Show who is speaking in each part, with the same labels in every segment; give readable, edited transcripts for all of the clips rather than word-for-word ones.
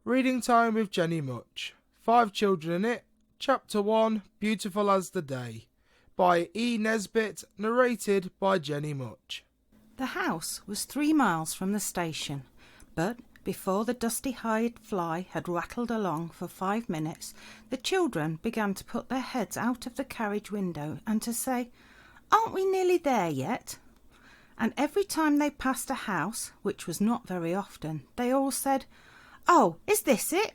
Speaker 1: Reading time with Jennie Much. 5 children in it. Chapter 1, Beautiful as the Day, by E. Nesbit, narrated by Jennie Much.
Speaker 2: The house was 3 miles from the station, but before the dusty-hide fly had rattled along for 5 minutes, the children began to put their heads out of the carriage window and to say, "Aren't we nearly there yet?" And every time they passed a house, which was not very often, they all said, "Oh, is this it?"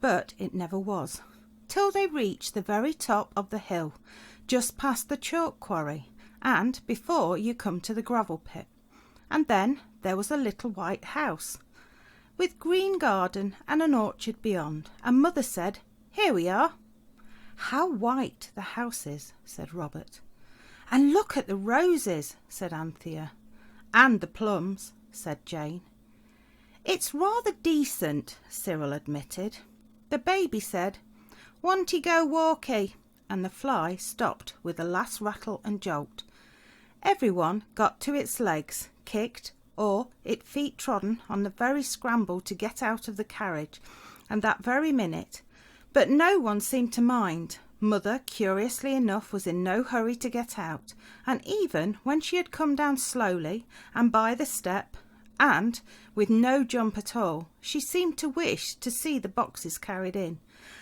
Speaker 2: But it never was, till they reached the very top of the hill, just past the chalk quarry, and before you come to the gravel pit. And then there was a little white house, with green garden and an orchard beyond, and Mother said, "Here we are." "How white the house is," said Robert. "And look at the roses," said Anthea. "And the plums," said Jane. "It's rather decent," Cyril admitted. The baby said, "Wanty go walkie," and the fly stopped with a last rattle and jolt. Everyone got to its legs, kicked, or its feet trodden on the very scramble to get out of the carriage, and that very minute. But no one seemed to mind. Mother, curiously enough, was in no hurry to get out, and even when she had come down slowly and by the step, and with no jump at all, she seemed to wish to see the boxes carried in,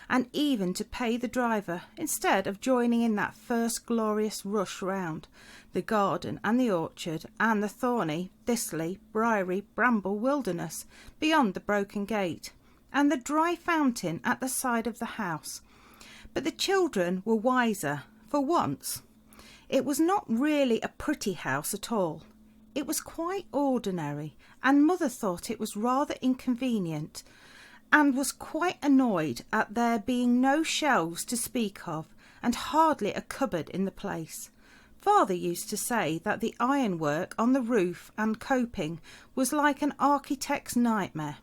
Speaker 2: and even to pay the driver, instead of joining in that first glorious rush round the garden and the orchard and the thorny, thistly, briary, bramble wilderness beyond the broken gate, and the dry fountain at the side of the house. But the children were wiser, for once. It was not really a pretty house at all. It was quite ordinary, and Mother thought it was rather inconvenient, and was quite annoyed at there being no shelves to speak of, and hardly a cupboard in the place. Father used to say that the ironwork on the roof and coping was like an architect's nightmare.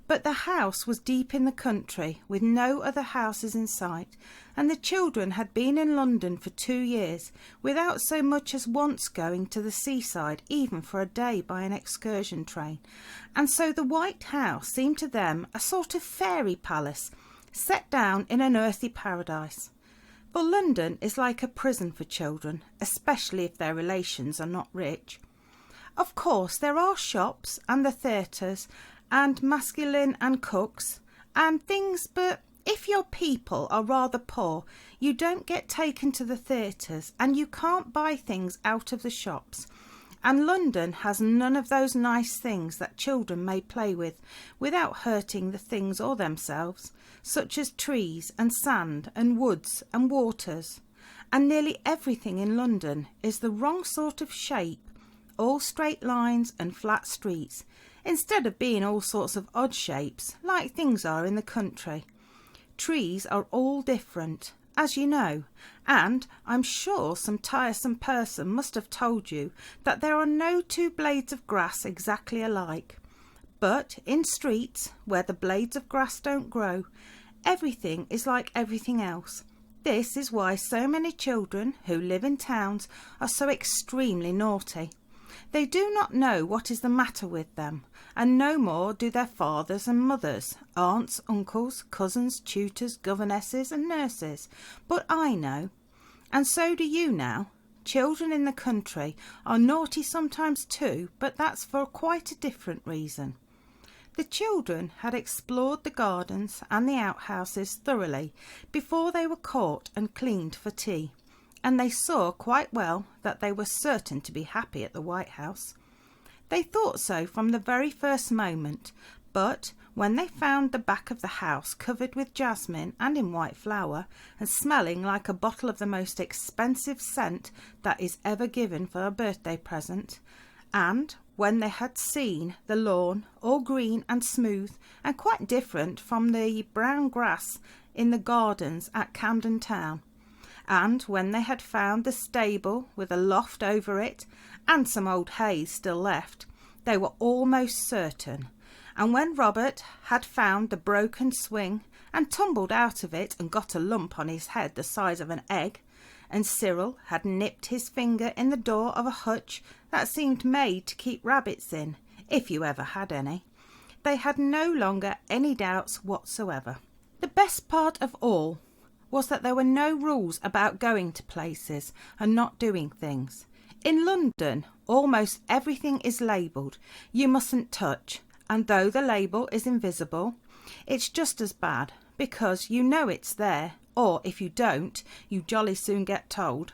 Speaker 2: But the house was deep in the country, with no other houses in sight, and the children had been in London for 2 years, without so much as once going to the seaside, even for a day by an excursion train, and so the white house seemed to them a sort of fairy palace, set down in an earthy paradise. For London is like a prison for children, especially if their relations are not rich. Of course there are shops and the theatres, and masculine and cooks and things, but if your people are rather poor, you don't get taken to the theatres, and you can't buy things out of the shops. And London has none of those nice things that children may play with without hurting the things or themselves, such as trees and sand and woods and waters. And nearly everything in London is the wrong sort of shape, all straight lines and flat streets, instead of being all sorts of odd shapes like things are in the country. Trees are all different, as you know, and I'm sure some tiresome person must have told you that there are no 2 blades of grass exactly alike. But in streets, where the blades of grass don't grow, everything is like everything else. This is why so many children who live in towns are so extremely naughty. They do not know what is the matter with them, and no more do their fathers and mothers, aunts, uncles, cousins, tutors, governesses and nurses. But I know, and so do you now. Children in the country are naughty sometimes too, but that's for quite a different reason. The children had explored the gardens and the outhouses thoroughly before they were caught and cleaned for tea, and they saw quite well that they were certain to be happy at the White House. They thought so from the very first moment, but when they found the back of the house covered with jasmine and in white flower, and smelling like a bottle of the most expensive scent that is ever given for a birthday present, and when they had seen the lawn all green and smooth and quite different from the brown grass in the gardens at Camden Town, and when they had found the stable with a loft over it and some old hay still left, they were almost certain. And when Robert had found the broken swing and tumbled out of it and got a lump on his head the size of an egg, and Cyril had nipped his finger in the door of a hutch that seemed made to keep rabbits in, if you ever had any, They had no longer any doubts whatsoever. The best part of all was that there were no rules about going to places and not doing things. In London, almost everything is labelled. You mustn't touch, and though the label is invisible, it's just as bad, because you know it's there, or if you don't, you jolly soon get told.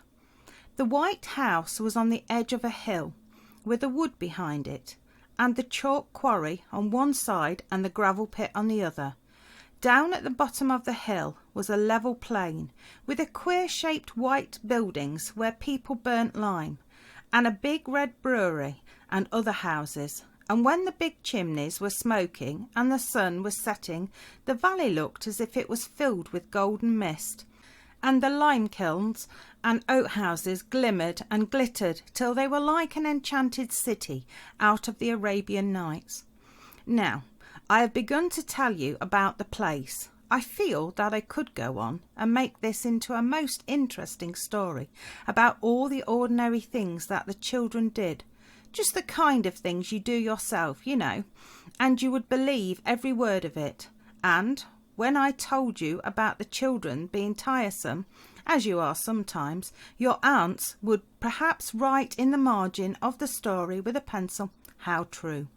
Speaker 2: The White House was on the edge of a hill, with a wood behind it, and the chalk quarry on one side and the gravel pit on the other. Down at the bottom of the hill was a level plain, with a queer-shaped white buildings where people burnt lime, and a big red brewery and other houses. And when the big chimneys were smoking and the sun was setting, the valley looked as if it was filled with golden mist, and the lime kilns and oat houses glimmered and glittered till they were like an enchanted city out of the Arabian Nights. Now, I have begun to tell you about the place. I feel that I could go on and make this into a most interesting story about all the ordinary things that the children did, just the kind of things you do yourself, you know, and you would believe every word of it. And when I told you about the children being tiresome, as you are sometimes, your aunts would perhaps write in the margin of the story with a pencil, "How true,"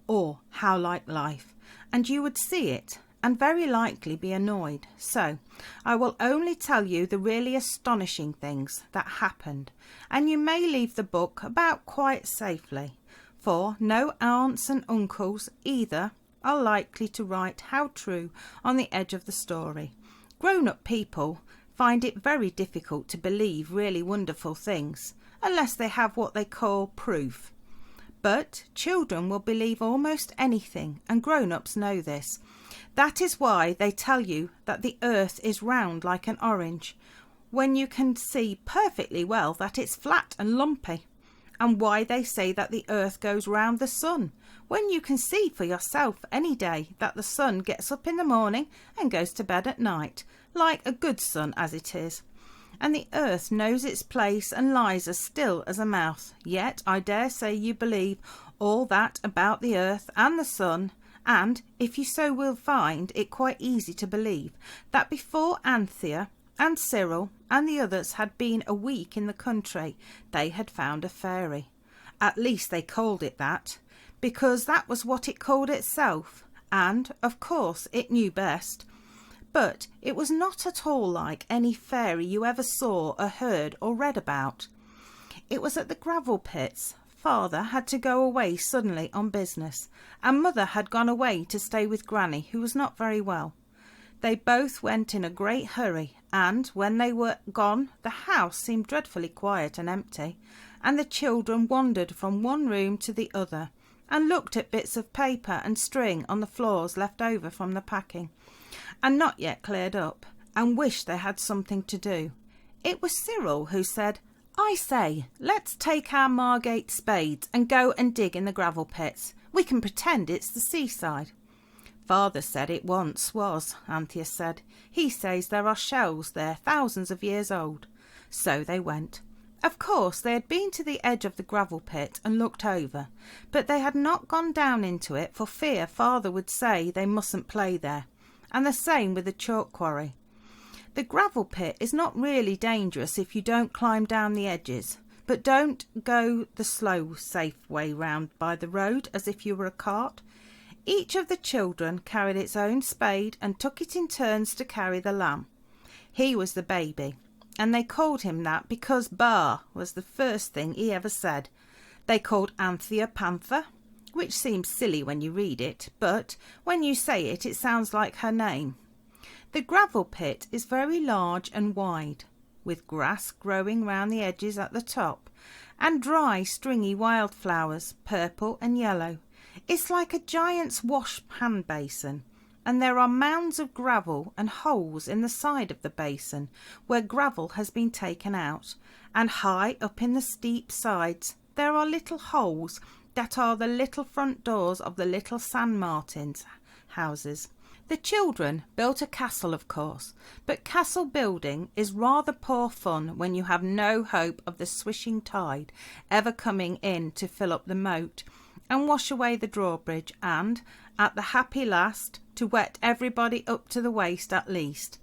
Speaker 2: or "How like life," and you would see it and very likely be annoyed. So I will only tell you the really astonishing things that happened, and you may leave the book about quite safely, for no aunts and uncles either are likely to write "How true" on the edge of the story. Grown-up people find it very difficult to believe really wonderful things, unless they have what they call proof. But children will believe almost anything, and grown-ups know this. That is why they tell you that the earth is round like an orange, when you can see perfectly well that it's flat and lumpy, and why they say that the earth goes round the sun, when you can see for yourself any day that the sun gets up in the morning and goes to bed at night, like a good sun as it is. And the earth knows its place and lies as still as a mouse. Yet I dare say you believe all that about the earth and the sun, and if you so will find it quite easy to believe that before Anthea and Cyril and the others had been a week in the country, they had found a fairy. At least they called it that, because that was what it called itself, and of course it knew best. But it was not at all like any fairy you ever saw or heard or read about. It was at the gravel pits. Father had to go away suddenly on business, and Mother had gone away to stay with Granny, who was not very well. They both went in a great hurry, and when they were gone the house seemed dreadfully quiet and empty, and the children wandered from one room to the other, and looked at bits of paper and string on the floors left over from the packing, and not yet cleared up, and wished they had something to do. It was Cyril who said, "I say, let's take our Margate spades and go and dig in the gravel pits. We can pretend it's the seaside." "Father said it once was," Anthea said. "He says there are shells there thousands of years old." So they went. Of course they had been to the edge of the gravel pit and looked over, but they had not gone down into it for fear Father would say they mustn't play there, and the same with the chalk quarry. The gravel pit is not really dangerous if you don't climb down the edges, but don't go the slow, safe way round by the road as if you were a cart. Each of the children carried its own spade and took it in turns to carry the lamb. He was the baby, and they called him that because "Bah" was the first thing he ever said. They called Anthea Panther, which seems silly when you read it, but when you say it, it sounds like her name. The gravel pit is very large and wide, with grass growing round the edges at the top, and dry, stringy wildflowers, purple and yellow. It's like a giant's wash-hand basin, and there are mounds of gravel and holes in the side of the basin where gravel has been taken out, and high up in the steep sides there are little holes that are the little front doors of the little San Martins houses. The children built a castle, of course, but castle building is rather poor fun when you have no hope of the swishing tide ever coming in to fill up the moat, and wash away the drawbridge and, at the happy last, to wet everybody up to the waist at least.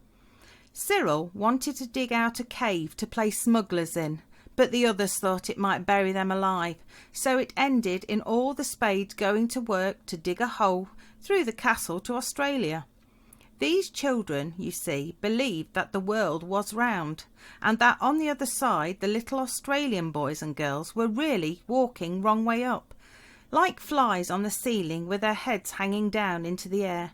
Speaker 2: Cyril wanted to dig out a cave to play smugglers in, but the others thought it might bury them alive, so it ended in all the spades going to work to dig a hole through the castle to Australia. These children, you see, believed that the world was round, and that on the other side the little Australian boys and girls were really walking wrong way up, like flies on the ceiling with their heads hanging down into the air.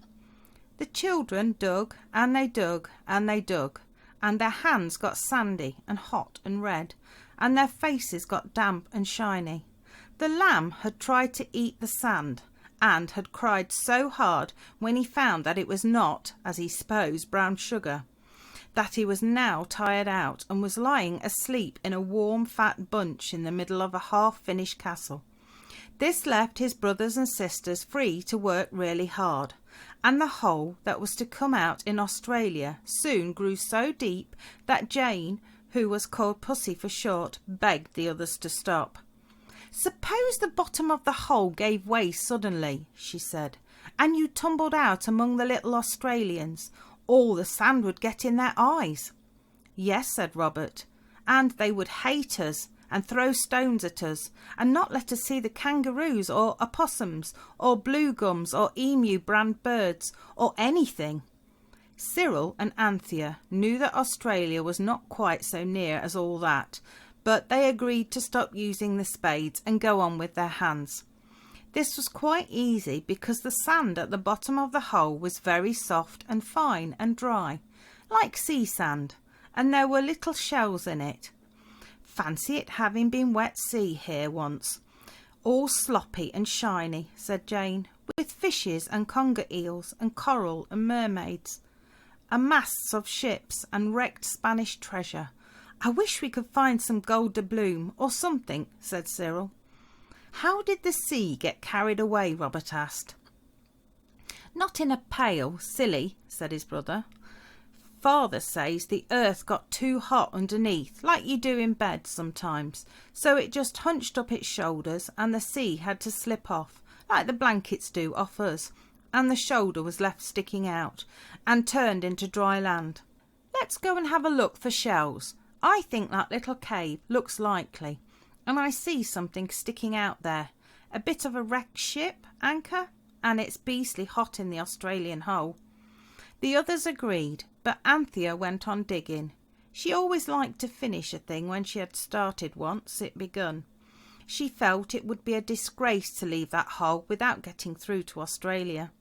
Speaker 2: The children dug, and they dug, and they dug, and their hands got sandy and hot and red, and their faces got damp and shiny. The lamb had tried to eat the sand, and had cried so hard when he found that it was not, as he supposed, brown sugar, that he was now tired out and was lying asleep in a warm fat bunch in the middle of a half-finished castle. This left his brothers and sisters free to work really hard, and the hole that was to come out in Australia soon grew so deep that Jane, who was called Pussy for short, begged the others to stop. "Suppose the bottom of the hole gave way suddenly," she said, "and you tumbled out among the little Australians. All the sand would get in their eyes." "Yes," said Robert, "and they would hate us and throw stones at us and not let us see the kangaroos or opossums or blue gums or emu brand birds or anything." Cyril and Anthea knew that Australia was not quite so near as all that, but they agreed to stop using the spades and go on with their hands. This was quite easy because the sand at the bottom of the hole was very soft and fine and dry, like sea sand, and there were little shells in it. "Fancy it having been wet sea here once, all sloppy and shiny," said Jane, "with fishes and conger eels and coral and mermaids, and masts of ships and wrecked Spanish treasure. I wish we could find some gold doubloon or something," said Cyril. "How did the sea get carried away?" Robert asked. "Not in a pail, silly," said his brother. "Father says the earth got too hot underneath, like you do in bed sometimes, so it just hunched up its shoulders and the sea had to slip off, like the blankets do off us, and the shoulder was left sticking out and turned into dry land. Let's go and have a look for shells. I think that little cave looks likely, and I see something sticking out there, a bit of a wrecked ship anchor, and it's beastly hot in the Australian hole." The others agreed, but Anthea went on digging. She always liked to finish a thing when she had started once it begun. She felt it would be a disgrace to leave that hole without getting through to Australia.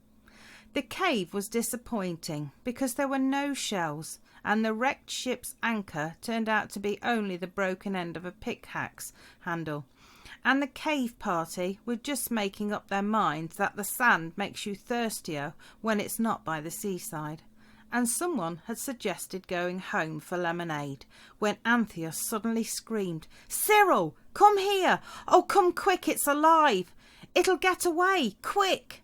Speaker 2: The cave was disappointing because there were no shells, and the wrecked ship's anchor turned out to be only the broken end of a pickaxe handle, and the cave party were just making up their minds that the sand makes you thirstier when it's not by the seaside, and someone had suggested going home for lemonade when Anthea suddenly screamed, "Cyril, come here! Oh, come quick, it's alive! It'll get away, quick!"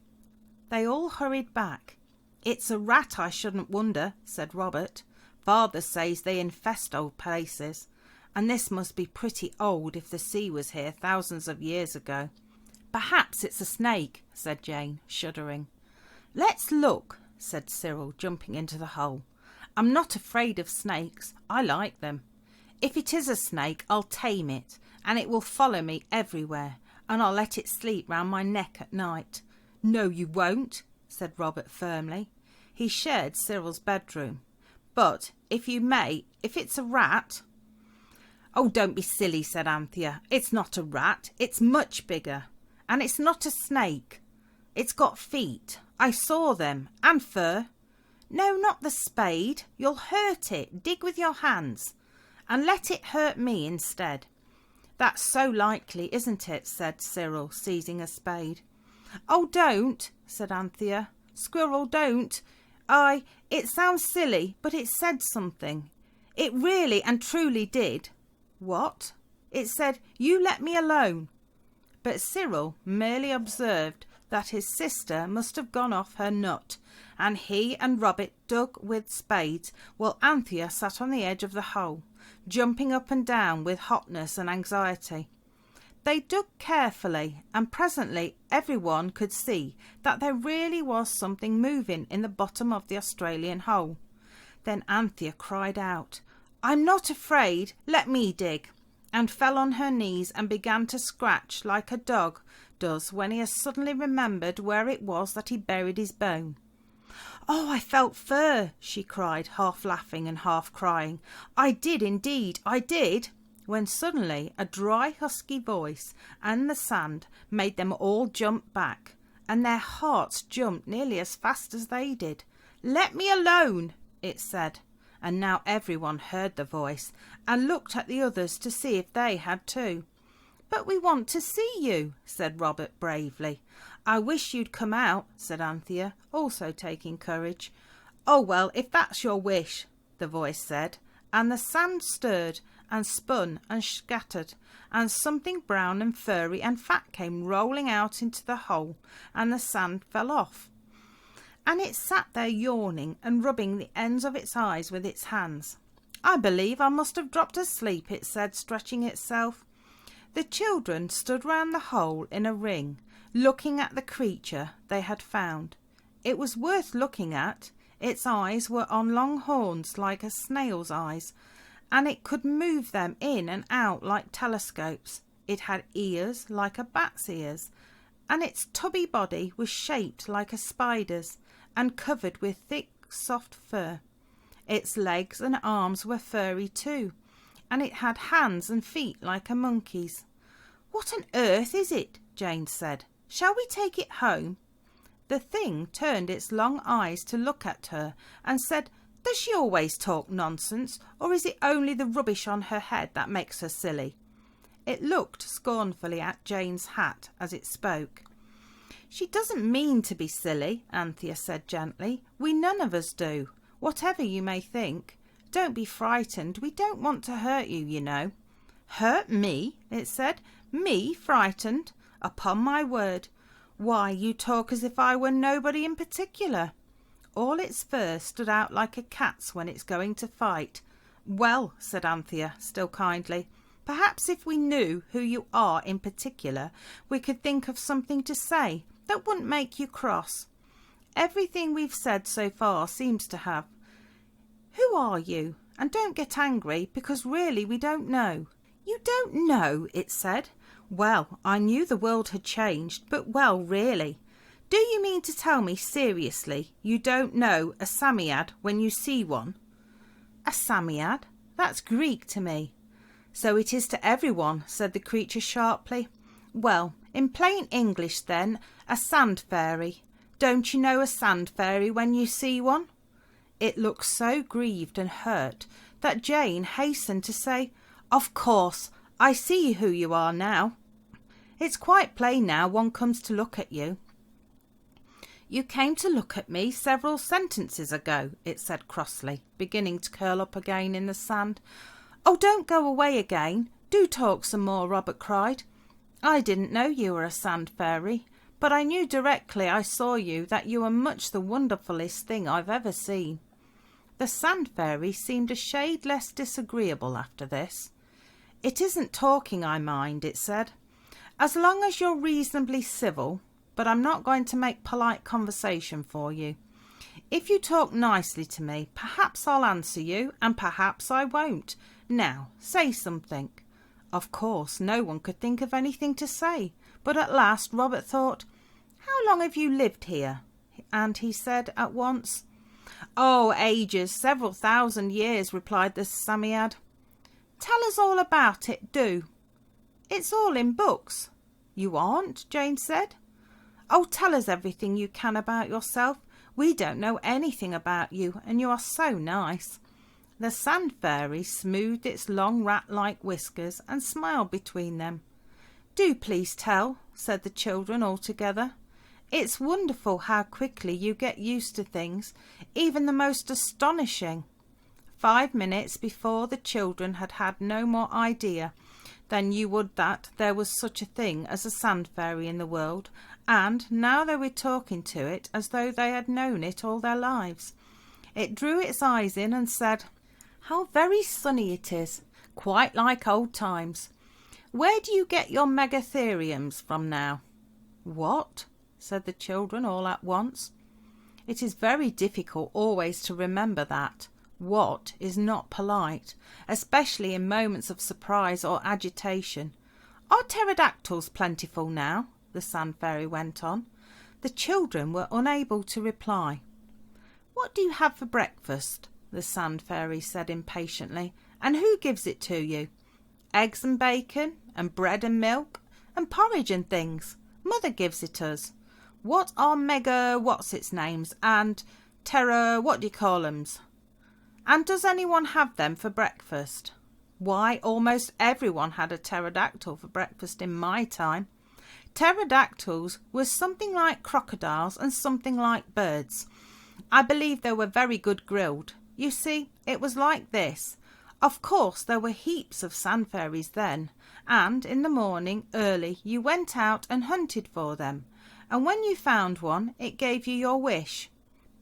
Speaker 2: They all hurried back. "It's a rat, I shouldn't wonder," said Robert. "Father says they infest old places, and this must be pretty old if the sea was here thousands of years ago." "Perhaps it's a snake," said Jane, shuddering. "Let's look," said Cyril, jumping into the hole. "I'm not afraid of snakes. I like them. If it is a snake, I'll tame it, and it will follow me everywhere, and I'll let it sleep round my neck at night." "No, you won't," said Robert firmly. He shared Cyril's bedroom. "But if it's a rat—" "Oh, don't be silly," said Anthea. "It's not a rat. It's much bigger. And it's not a snake. It's got feet. I saw them. And fur." "No, not the spade. You'll hurt it. Dig with your hands. And let it hurt me instead." "That's so likely, isn't it?" said Cyril, seizing a spade. "Oh, don't," said Anthea. "Squirrel, don't. It sounds silly, but it said something. It really and truly did." "What?" "It said, 'You let me alone.'" But Cyril merely observed that his sister must have gone off her nut, and he and Robert dug with spades while Anthea sat on the edge of the hole, jumping up and down with hotness and anxiety. They dug carefully, and presently everyone could see that there really was something moving in the bottom of the Australian hole. Then Anthea cried out, "I'm not afraid, let me dig," and fell on her knees and began to scratch like a dog does when he has suddenly remembered where it was that he buried his bone. "Oh, I felt fur," she cried, half laughing and half crying. "I did indeed, I did," when suddenly a dry husky voice and the sand made them all jump back, and their hearts jumped nearly as fast as they did. "Let me alone," it said, and now everyone heard the voice and looked at the others to see if they had too. "But we want to see you," said Robert bravely. "I wish you'd come out," said Anthea, also taking courage. "Oh, well, if that's your wish," the voice said, and the sand stirred and spun and scattered, and something brown and furry and fat came rolling out into the hole, and the sand fell off. And it sat there yawning and rubbing the ends of its eyes with its hands. "I believe I must have dropped asleep," it said, stretching itself. The children stood round the hole in a ring, looking at the creature they had found. It was worth looking at. Its eyes were on long horns like a snail's eyes, and it could move them in and out like telescopes. It had ears like a bat's ears, and its tubby body was shaped like a spider's and covered with thick, soft fur. Its legs and arms were furry too, and it had hands and feet like a monkey's. "What on earth is it?" Jane said. "Shall we take it home?" The thing turned its long eyes to look at her and said, "Does she always talk nonsense, or is it only the rubbish on her head that makes her silly?" It looked scornfully at Jane's hat as it spoke. "She doesn't mean to be silly," Anthea said gently. "We none of us do, whatever you may think. Don't be frightened. We don't want to hurt you, you know." "Hurt me?" it said. "Me frightened? Upon my word. Why, you talk as if I were nobody in particular." All its fur stood out like a cat's when it's going to fight. "Well," said Anthea, still kindly, "perhaps if we knew who you are in particular, we could think of something to say that wouldn't make you cross. Everything we've said so far seems to have. Who are you? And don't get angry, because really we don't know." "You don't know?" it said. "Well, I knew the world had changed, but well, really. Do you mean to tell me seriously you don't know a Psammead when you see one?" "A Psammead? That's Greek to me." "So it is to everyone," said the creature sharply. "Well, in plain English then, a sand fairy. Don't you know a sand fairy when you see one?" It looked so grieved and hurt that Jane hastened to say, "Of course, I see who you are now. It's quite plain now one comes to look at you." "You came to look at me several sentences ago," it said crossly, beginning to curl up again in the sand. "Oh, don't go away again. Do talk some more," Robert cried. "I didn't know you were a sand fairy, but I knew directly I saw you that you were much the wonderfulest thing I've ever seen." The sand fairy seemed a shade less disagreeable after this. "It isn't talking I mind," it said, "as long as you're reasonably civil, but I'm not going to make polite conversation for you. If you talk nicely to me, perhaps I'll answer you, and perhaps I won't. Now, say something." Of course, no one could think of anything to say, but at last Robert thought, "How long have you lived here?" And he said at once, "Oh, ages, several thousand years," replied the Psammead. "Tell us all about it, do." "It's all in books." "You aren't?" Jane said. "Oh, tell us everything you can about yourself. We don't know anything about you, and you are so nice." The sand fairy smoothed its long rat-like whiskers and smiled between them. "Do please tell," said the children all together. "It's wonderful how quickly you get used to things, even the most astonishing." 5 minutes before the children had had no more idea than you would that there was such a thing as a sand fairy in the world, and now they were talking to it as though they had known it all their lives. It drew its eyes in and said, "How very sunny it is, quite like old times. Where do you get your megatheriums from now?" "What?" said the children all at once. It is very difficult always to remember that "what" is not polite, especially in moments of surprise or agitation. "Are pterodactyls plentiful now?" the Sand Fairy went on. The children were unable to reply. "What do you have for breakfast?" the Sand Fairy said impatiently. "And who gives it to you?" "Eggs and bacon, and bread and milk, and porridge and things. Mother gives it us." "What are mega what's-its-names and terra what-do-you-call-ems? And does anyone have them for breakfast?" "Why, almost everyone had a pterodactyl for breakfast in my time. Pterodactyls were something like crocodiles and something like birds. I believe they were very good grilled. You see, it was like this. Of course there were heaps of sand fairies then, and in the morning early you went out and hunted for them, and when you found one it gave you your wish.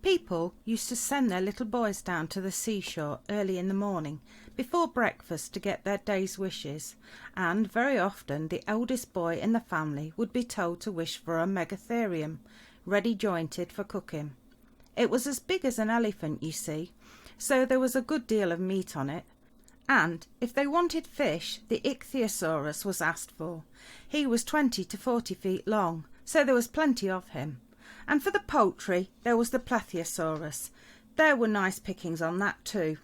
Speaker 2: People used to send their little boys down to the seashore early in the morning before breakfast to get their day's wishes, and very often the eldest boy in the family would be told to wish for a megatherium, ready jointed for cooking. It was as big as an elephant, you see, so there was a good deal of meat on it. And if they wanted fish, the ichthyosaurus was asked for. He was 20 to 40 feet long, so there was plenty of him. And for the poultry, there was the plesiosaurus. There were nice pickings on that too.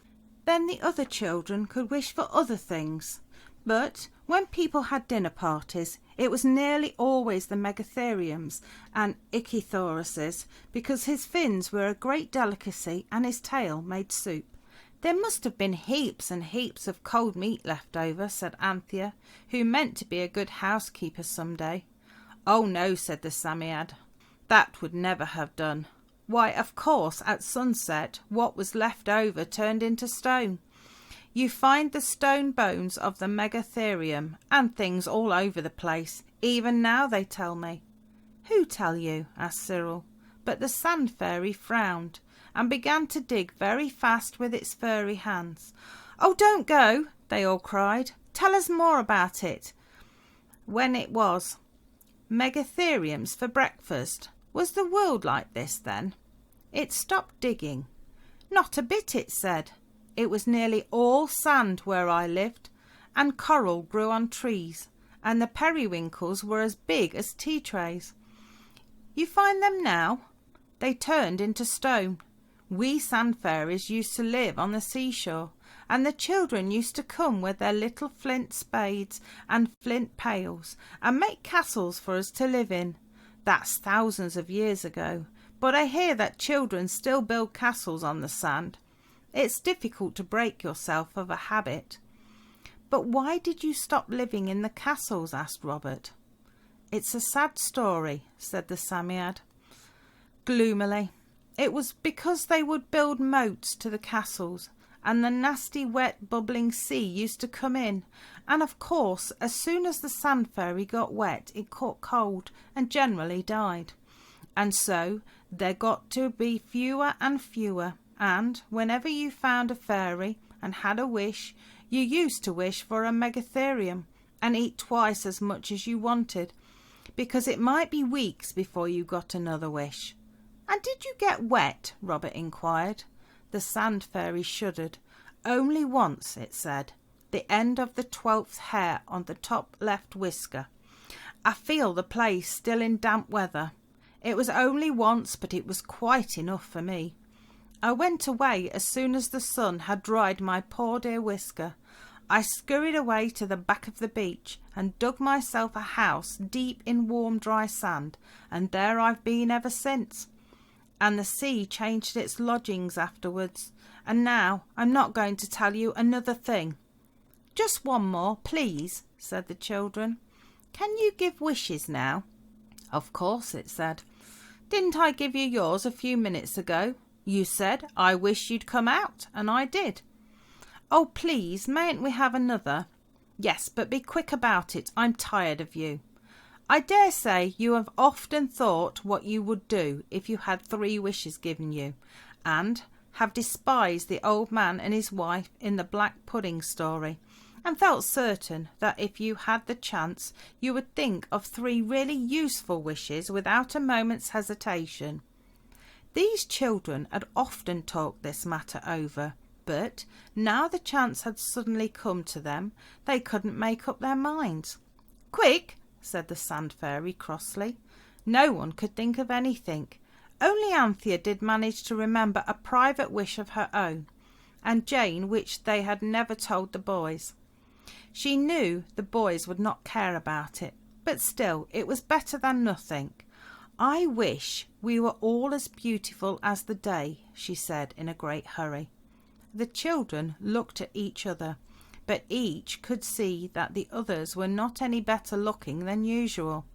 Speaker 2: Then the other children could wish for other things. But when people had dinner parties, it was nearly always the megatheriums and ichthyosaurus, because his fins were a great delicacy and his tail made soup. "There must have been heaps and heaps of cold meat left over," said Anthea, who meant to be a good housekeeper some day. "Oh no," said the Psammead. "That would never have done. Why, of course, at sunset what was left over turned into stone. You find the stone bones of the megatherium and things all over the place, even now they tell me." "Who tell you?" asked Cyril. But the Sand Fairy frowned and began to dig very fast with its furry hands. "Oh, don't go!" they all cried. "Tell us more about it." When it was megatheriums for breakfast. Was the world like this then? It stopped digging. "Not a bit," it said. "It was nearly all sand where I lived, and coral grew on trees, and the periwinkles were as big as tea trays. You find them now? They turned into stone. We sand fairies used to live on the seashore, and the children used to come with their little flint spades and flint pails and make castles for us to live in. That's thousands of years ago, but I hear that children still build castles on the sand. It's difficult to break yourself of a habit." "But why did you stop living in the castles?" asked Robert. "It's a sad story," said the Psammead gloomily. "It was because they would build moats to the castles, and the nasty wet bubbling sea used to come in, and of course as soon as the Sand Fairy got wet it caught cold and generally died. And so there got to be fewer and fewer, and whenever you found a fairy and had a wish, you used to wish for a megatherium and eat twice as much as you wanted, because it might be weeks before you got another wish." "And did you get wet?" Robert inquired. The Sand Fairy shuddered. "Only once," it said, "the end of the 12th hair on the top left whisker. I feel the place still in damp weather. It was only once, but it was quite enough for me. I went away as soon as the sun had dried my poor dear whisker. I scurried away to the back of the beach and dug myself a house deep in warm dry sand, and there I've been ever since. And the sea changed its lodgings afterwards. And now I'm not going to tell you another thing." "Just one more, please," said the children. "Can you give wishes now?" "Of course," it said. "Didn't I give you yours a few minutes ago? You said, 'I wish you'd come out,' and I did." "Oh, please, mayn't we have another?" "Yes, but be quick about it. I'm tired of you. I dare say you have often thought what you would do if you had 3 wishes given you, and have despised the old man and his wife in the black pudding story, and felt certain that if you had the chance you would think of 3 really useful wishes without a moment's hesitation. These children had often talked this matter over, but now the chance had suddenly come to them, they couldn't make up their minds. "Quick," said the Sand Fairy crossly. No one could think of anything. Only Anthea did manage to remember a private wish of her own, and Jane which they had never told the boys. She knew the boys would not care about it, but still it was better than nothing. "I wish we were all as beautiful as the day," she said in a great hurry. The children looked at each other, but each could see that the others were not any better looking than usual.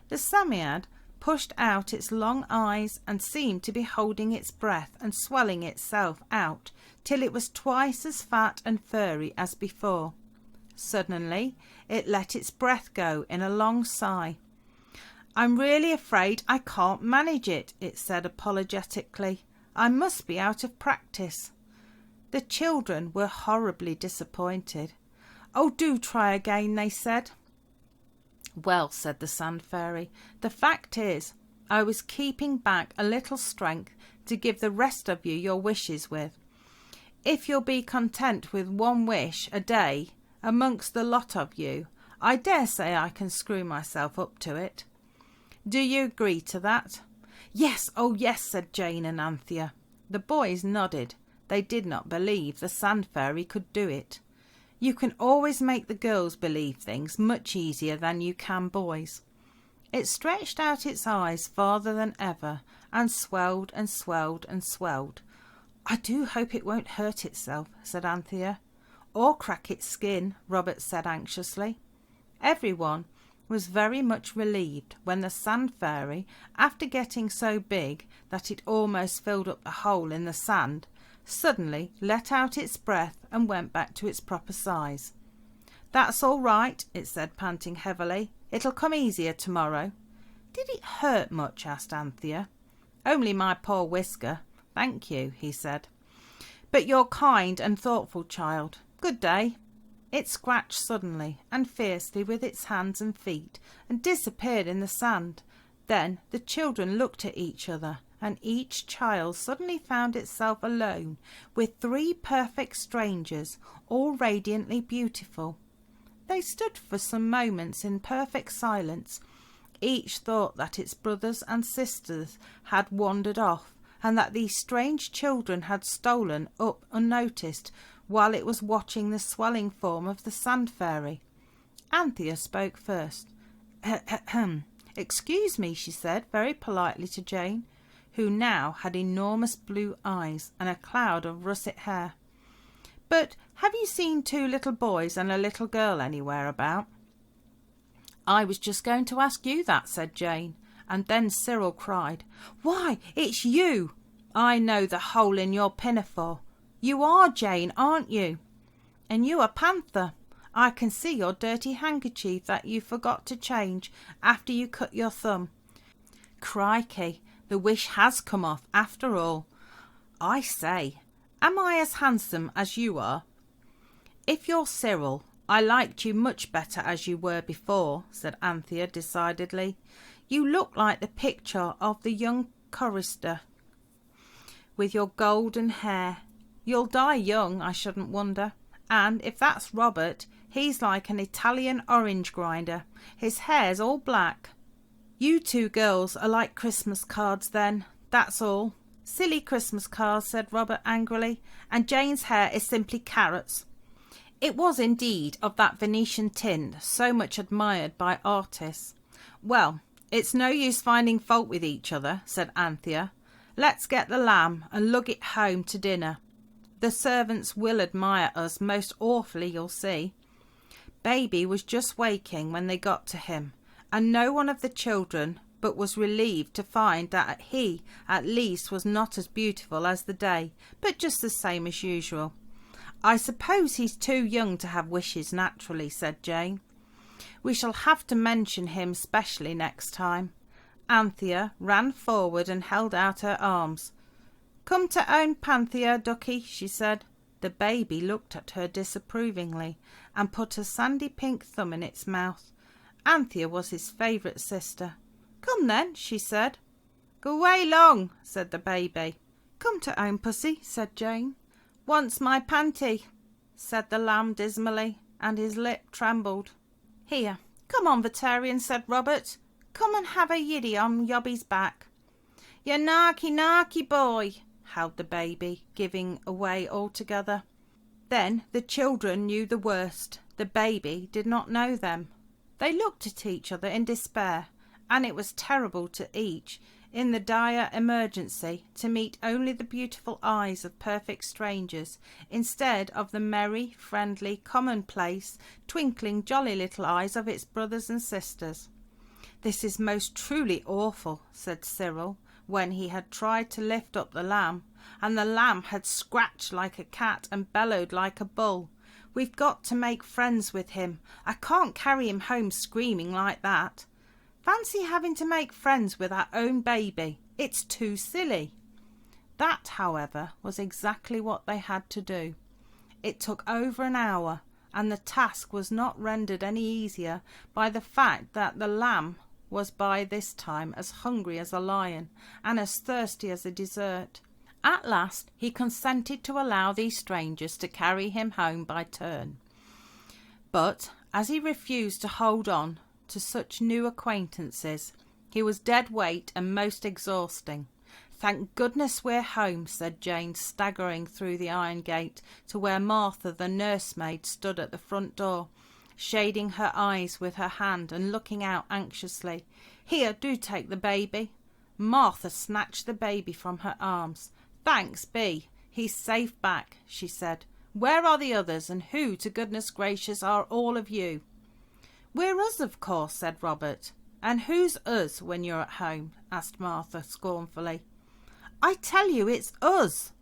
Speaker 2: The Psammead pushed out its long eyes and seemed to be holding its breath and swelling itself out till it was twice as fat and furry as before. Suddenly it let its breath go in a long sigh. "I'm really afraid I can't manage it," it said apologetically. "I must be out of practice." The children were horribly disappointed. "Oh, do try again," they said. "Well," said the Sand Fairy, "the fact is, I was keeping back a little strength to give the rest of you your wishes with. If you'll be content with 1 wish a day amongst the lot of you, I dare say I can screw myself up to it. Do you agree to that?" "Yes, oh yes," said Jane and Anthea. The boys nodded. They did not believe the Sand Fairy could do it. You can always make the girls believe things much easier than you can boys. It stretched out its eyes farther than ever, and swelled and swelled and swelled. "I do hope it won't hurt itself," said Anthea. "Or crack its skin," Robert said anxiously. Everyone was very much relieved when the Sand Fairy, after getting so big that it almost filled up the hole in the sand, suddenly let out its breath and went back to its proper size. "That's all right," it said, panting heavily. "It'll come easier tomorrow." "Did it hurt much?" asked Anthea. "Only my poor whisker, thank you," he said. "But you're kind and thoughtful, child. Good day." It scratched suddenly and fiercely with its hands and feet and disappeared in the sand. Then the children looked at each other, and each child suddenly found itself alone with 3 perfect strangers, all radiantly beautiful. They stood for some moments in perfect silence. Each thought that its brothers and sisters had wandered off, and that these strange children had stolen up unnoticed while it was watching the swelling form of the Sand Fairy. Anthea spoke first. "Excuse me," she said very politely to Jane, who now had enormous blue eyes and a cloud of russet hair. "But have you seen 2 little boys and a little girl anywhere about?" "I was just going to ask you that," said Jane, and then Cyril cried, "Why, it's you! I know the hole in your pinafore. You are Jane, aren't you? And you are Panther. I can see your dirty handkerchief that you forgot to change after you cut your thumb. Crikey, the wish has come off after all. I say, am I as handsome as you are?" "If you're Cyril, I liked you much better as you were before," said Anthea decidedly. "You look like the picture of the young chorister with your golden hair. You'll die young, I shouldn't wonder. And if that's Robert, he's like an Italian orange grinder. His hair's all black." "You 2 girls are like Christmas cards then, that's all." "Silly Christmas cards," said Robert angrily, "and Jane's hair is simply carrots." It was indeed of that Venetian tint so much admired by artists. "Well, it's no use finding fault with each other," said Anthea. "Let's get the lamb and lug it home to dinner. The servants will admire us most awfully, you'll see." Baby was just waking when they got to him, and no one of the children but was relieved to find that he at least was not as beautiful as the day, but just the same as usual. "I suppose he's too young to have wishes naturally," said Jane. "We shall have to mention him specially next time." Anthea ran forward and held out her arms. "Come to own Panthea, ducky," she said. The baby looked at her disapprovingly and put a sandy pink thumb in its mouth. Anthea was his favourite sister. "Come then," she said. "Go way long," said the baby. "Come to own, pussy," said Jane. "Wants my panty," said the lamb dismally, and his lip trembled. "Here, come on, Vetarian," said Robert. "Come and have a yiddy on Yobby's back." "You narky, narky boy," howled the baby, giving away altogether. Then the children knew the worst. The baby did not know them. They looked at each other in despair, and it was terrible to each, in the dire emergency, to meet only the beautiful eyes of perfect strangers, instead of the merry, friendly, commonplace, twinkling, jolly little eyes of its brothers and sisters. "This is most truly awful," said Cyril, when he had tried to lift up the lamb, and the lamb had scratched like a cat and bellowed like a bull. "We've got to make friends with him. I can't carry him home screaming like that. Fancy having to make friends with our own baby. It's too silly." That, however, was exactly what they had to do. It took over an hour, and the task was not rendered any easier by the fact that the lamb was by this time as hungry as a lion and as thirsty as a dessert. At last he consented to allow these strangers to carry him home by turn. But as he refused to hold on to such new acquaintances, he was dead weight and most exhausting. "Thank goodness we're home," said Jane, staggering through the iron gate to where Martha, the nursemaid, stood at the front door, shading her eyes with her hand and looking out anxiously. "Here, do take the baby." Martha snatched the baby from her arms. "Thanks be, he's safe back," she said. "Where are the others, and who, to goodness gracious, are all of you?" "We're us, of course," said Robert. "And who's us when you're at home?" asked Martha scornfully. "I tell you it's us.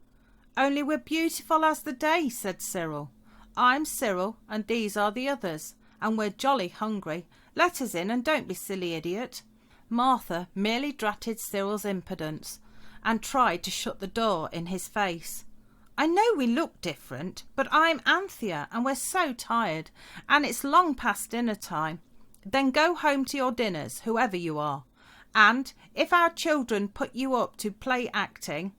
Speaker 2: Only we're beautiful as the day," said Cyril. "I'm Cyril, and these are the others, and we're jolly hungry. Let us in, and don't be silly, idiot." Martha merely dratted Cyril's impudence and tried to shut the door in his face. "I know we look different, but I'm Anthea, and we're so tired, and it's long past dinner time." "Then go home to your dinners, whoever you are. And if our children put you up to play acting,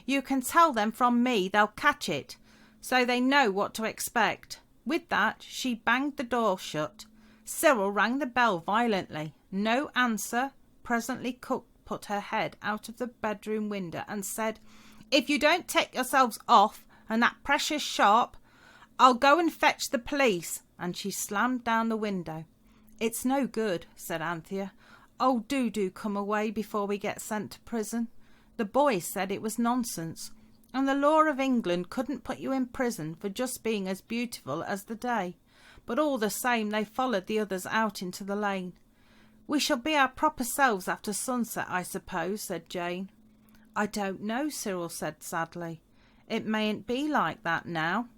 Speaker 2: you can tell them from me they'll catch it, so they know what to expect." With that she banged the door shut. Cyril rang the bell violently. No answer. Presently cook put her head out of the bedroom window and said, "If you don't take yourselves off, and that precious sharp, I'll go and fetch the police," and she slammed down the window. "It's no good," said Anthea. "Oh, do come away before we get sent to prison. The boys said it was nonsense, and the law of England couldn't put you in prison for just being as beautiful as the day. But all the same they followed the others out into the lane." "We shall be our proper selves after sunset, I suppose," said Jane. "I don't know," Cyril said sadly. "It mayn't be like that now.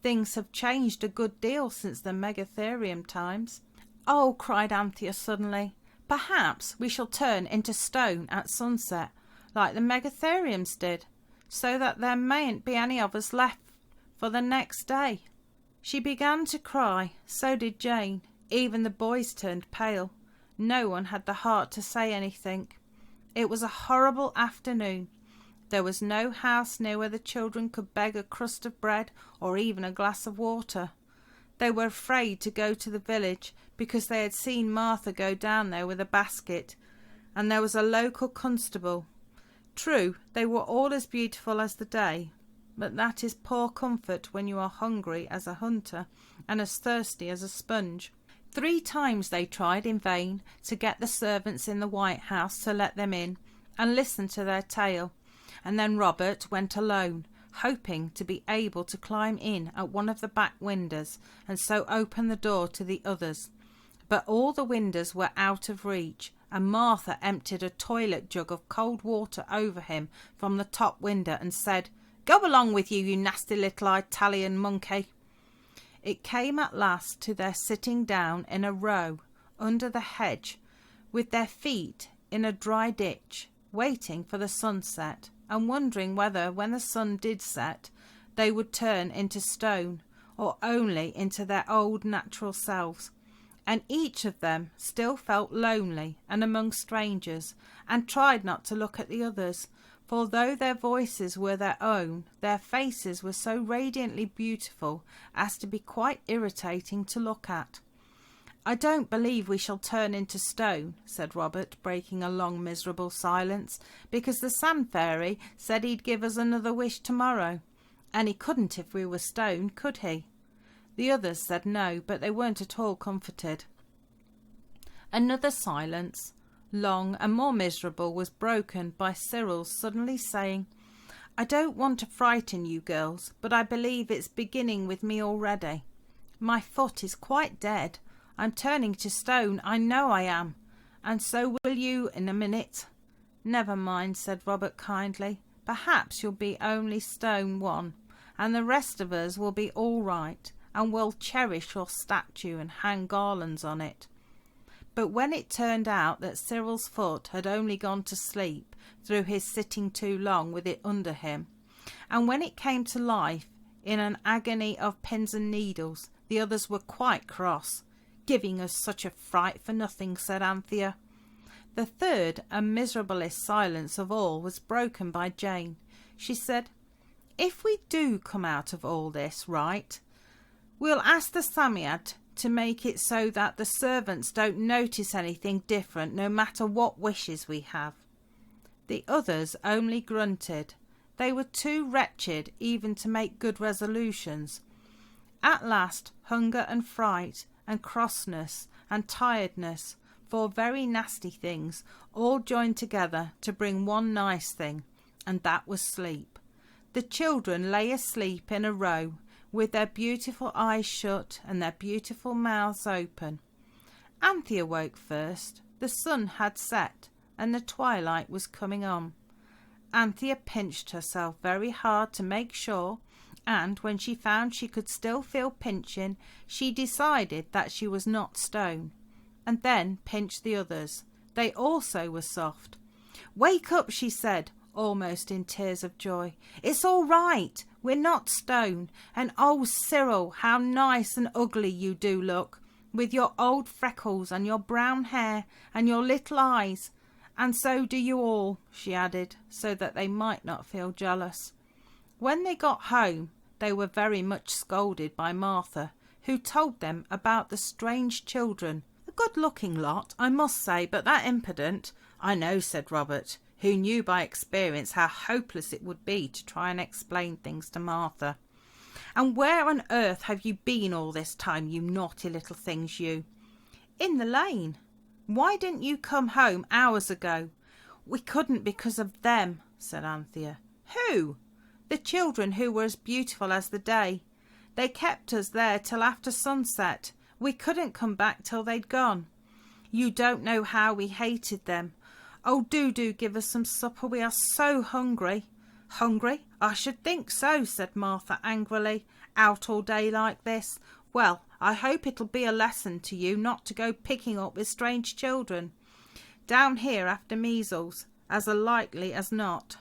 Speaker 2: Things have changed a good deal since the Megatherium times." "Oh," cried Anthea suddenly, "perhaps we shall turn into stone at sunset, like the Megatheriums did, so that there mayn't be any of us left for the next day." She began to cry. So did Jane. Even the boys turned pale. No one had the heart to say anything. It was a horrible afternoon. There was no house near where the children could beg a crust of bread or even a glass of water. They were afraid to go to the village because they had seen Martha go down there with a basket, and there was a local constable. True, they were all as beautiful as the day, but that is poor comfort when you are hungry as a hunter and as thirsty as a sponge. 3 times they tried in vain to get the servants in the White House to let them in and listen to their tale, and then Robert went alone, hoping to be able to climb in at one of the back windows and so open the door to the others. But all the windows were out of reach, and Martha emptied a toilet jug of cold water over him from the top window and said, "Go along with you, you nasty little Italian monkey." It came at last to their sitting down in a row under the hedge, with their feet in a dry ditch, waiting for the sunset, and wondering whether, when the sun did set, they would turn into stone, or only into their old natural selves. And each of them still felt lonely and among strangers, and tried not to look at the others, for though their voices were their own, their faces were so radiantly beautiful as to be quite irritating to look at. "I don't believe we shall turn into stone," said Robert, breaking a long miserable silence, "because the Sand Fairy said he'd give us another wish tomorrow, and he couldn't if we were stone, could he?" The others said no, but they weren't at all comforted. Another silence, long and more miserable, was broken by Cyril's suddenly saying, "I don't want to frighten you girls, but I believe it's beginning with me already. My foot is quite dead. I'm turning to stone, I know I am, and so will you in a minute." "Never mind," said Robert kindly. "Perhaps you'll be only stone one, and the rest of us will be all right, and we'll cherish your statue and hang garlands on it." But when it turned out that Cyril's foot had only gone to sleep through his sitting too long with it under him, and when it came to life in an agony of pins and needles, the others were quite cross. "Giving us such a fright for nothing," said Anthea. The third and miserablest silence of all was broken by Jane. She said, "If we do come out of all this right, we'll ask the Psammead to make it so that the servants don't notice anything different no matter what wishes we have." The others only grunted. They were too wretched even to make good resolutions. At last hunger and fright and crossness and tiredness, 4 very nasty things, all joined together to bring one nice thing, and that was sleep. The children lay asleep in a row, with their beautiful eyes shut and their beautiful mouths open. Anthea woke first. The sun had set and the twilight was coming on. Anthea pinched herself very hard to make sure, and when she found she could still feel pinching, she decided that she was not stone, and then pinched the others. They also were soft. "Wake up," she said, almost in tears of joy. "It's all right. We're not stone. And oh, Cyril, how nice and ugly you do look, with your old freckles and your brown hair and your little eyes. And so do you all," she added, so that they might not feel jealous. When they got home, they were very much scolded by Martha, who told them about the strange children. "A good-looking lot, I must say, but that impudent." "I know," said Robert, who knew by experience how hopeless it would be to try and explain things to Martha. "And where on earth have you been all this time, you naughty little things, you?" "In the lane." "Why didn't you come home hours ago?" "We couldn't because of them," said Anthea. "Who?" "The children who were as beautiful as the day. They kept us there till after sunset. We couldn't come back till they'd gone. You don't know how we hated them. Oh, do give us some supper. We are so hungry." "Hungry? I should think so," said Martha angrily. "Out all day like this. Well, I hope it'll be a lesson to you not to go picking up with strange children down here after measles, as likely as not.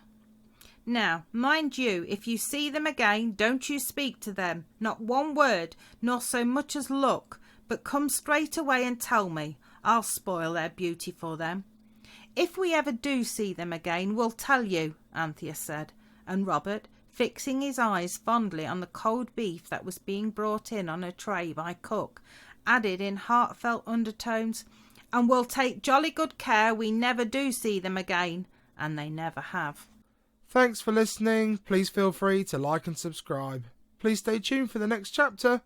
Speaker 2: Now, mind you, if you see them again, don't you speak to them, not one word, nor so much as look, but come straight away and tell me. I'll spoil their beauty for them." "If we ever do see them again, we'll tell you," Anthea said, and Robert, fixing his eyes fondly on the cold beef that was being brought in on a tray by cook, added in heartfelt undertones, "And we'll take jolly good care we never do see them again," and they never have.
Speaker 1: Thanks for listening. Please feel free to like and subscribe. Please stay tuned for the next chapter.